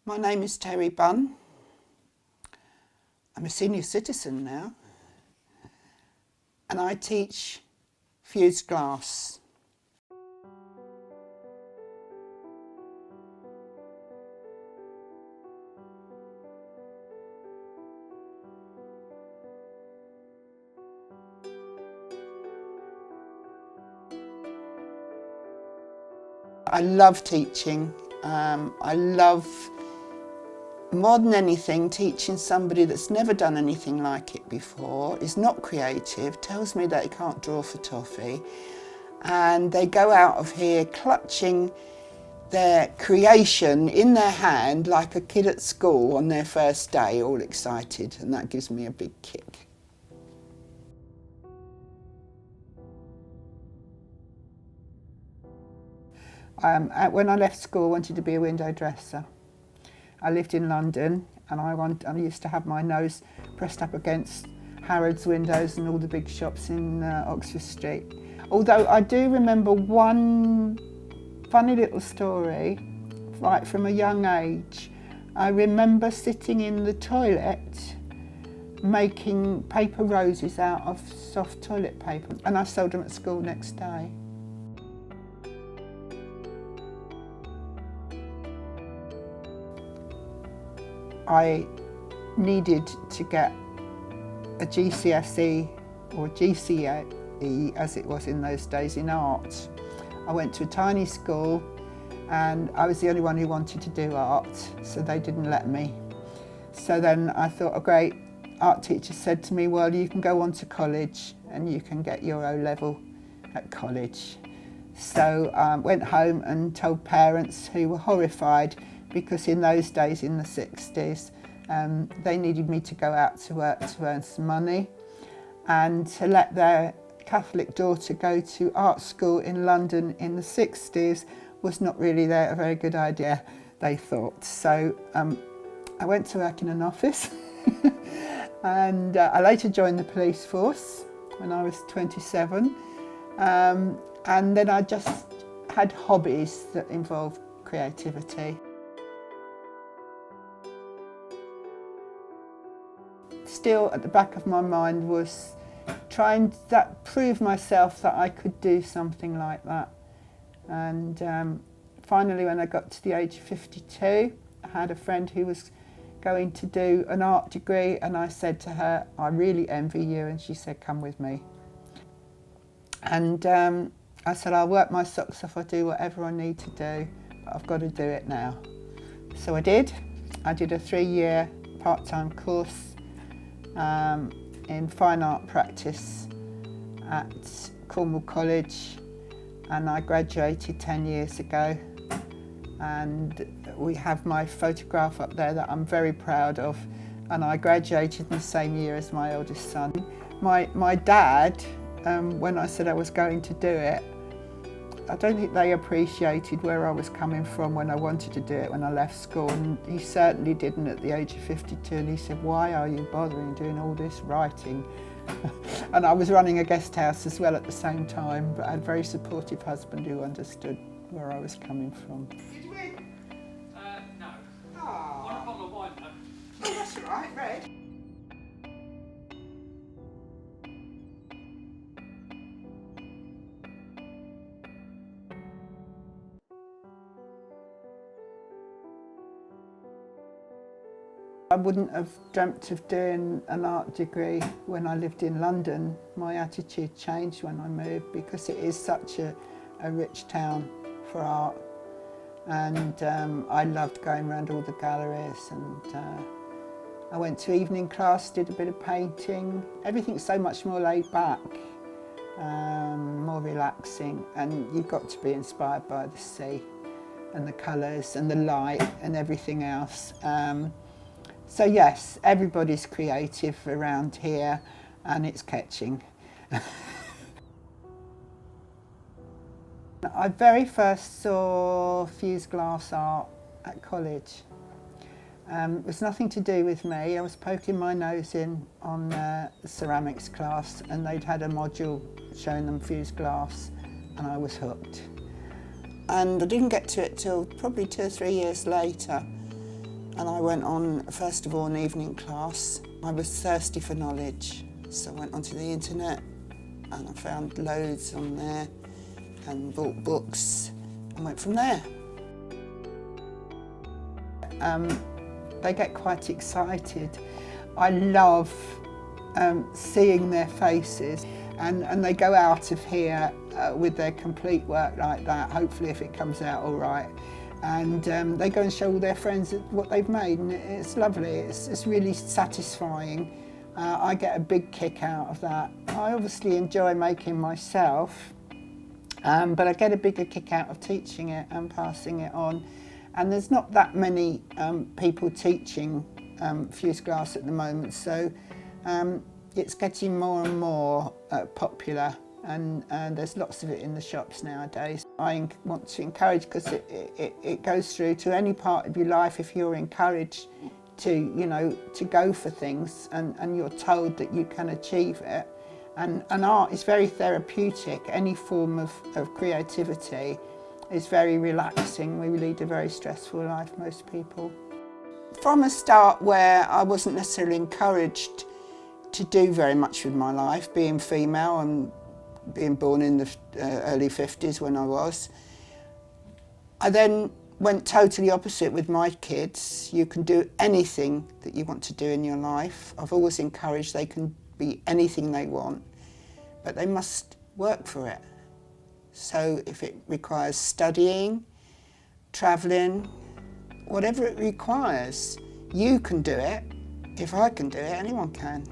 My name is Terry Bunn. I'm a senior citizen now, and I teach fused glass. I love teaching. I love, more than anything, teaching somebody that's never done anything like it before, is not creative, tells me that he can't draw for toffee, and they go out of here clutching their creation in their hand like a kid at school on their first day, all excited, and that gives me a big kick. When I left school, I wanted to be a window dresser. I lived in London, and I used to have my nose pressed up against Harrods windows and all the big shops in Oxford Street. Although I do remember one funny little story, right from a young age. I remember sitting in the toilet making paper roses out of soft toilet paper, and I sold them at school next day. I needed to get a GCSE or GCE as it was in those days in art. I went to a tiny school and I was the only one who wanted to do art, so they didn't let me. So then I thought, a great art teacher said to me, well, you can go on to college and you can get your O-level at college. So I went home and told parents, who were horrified, because in those days, in the 60s, they needed me to go out to work to earn some money, and to let their Catholic daughter go to art school in London in the 60s was not really a very good idea, they thought. So I went to work in an office and I later joined the police force when I was 27. And then I just had hobbies that involved creativity. Still at the back of my mind was trying to prove myself that I could do something like that. And finally, when I got to the age of 52, I had a friend who was going to do an art degree, and I said to her, I really envy you, and she said, come with me. And I said, I'll work my socks off, I'll do whatever I need to do, but I've got to do it now. So I did. I did a 3-year part-time course in fine art practice at Cornwall College, and I graduated 10 years ago, and we have my photograph up there that I'm very proud of, and I graduated in the same year as my eldest son. My dad, when I said I was going to do it, I don't think they appreciated where I was coming from when I wanted to do it when I left school, and he certainly didn't at the age of 52, and he said, why are you bothering doing all this writing? And I was running a guest house as well at the same time, but I had a very supportive husband who understood where I was coming from. Did you win? No. Oh. On a bottle of wine though. Oh, that's all right, red. I wouldn't have dreamt of doing an art degree when I lived in London. My attitude changed when I moved, because it is such a rich town for art, and I loved going around all the galleries, and I went to evening class, did a bit of painting. Everything's so much more laid back, more relaxing, and you've got to be inspired by the sea and the colours and the light and everything else. So yes, everybody's creative around here, and it's catching. I very first saw fused glass art at college. It was nothing to do with me. I was poking my nose in on the ceramics class, and they'd had a module showing them fused glass, and I was hooked. And I didn't get to it till probably 2 or 3 years later. and I went on, first of all, an evening class. I was thirsty for knowledge, so I went onto the internet and I found loads on there and bought books and went from there. They get quite excited. I love seeing their faces, and they go out of here with their complete work like that, hopefully if it comes out all right. And they go and show all their friends what they've made, and it's lovely, it's really satisfying. I get a big kick out of that. I obviously enjoy making myself, but I get a bigger kick out of teaching it and passing it on. And there's not that many people teaching fused glass at the moment, so it's getting more and more popular, and there's lots of it in the shops nowadays. I want to encourage, because it goes through to any part of your life. If you're encouraged to go for things and you're told that you can achieve it, and art is very therapeutic. Any form of creativity is very relaxing. We lead a very stressful life, most people. From a start where I wasn't necessarily encouraged to do very much with my life, being female and being born in the early 50s when I was, I then went totally opposite with my kids. You can do anything that you want to do in your life. I've always encouraged they can be anything they want, but they must work for it. So if it requires studying, travelling, whatever it requires, you can do it. If I can do it, anyone can.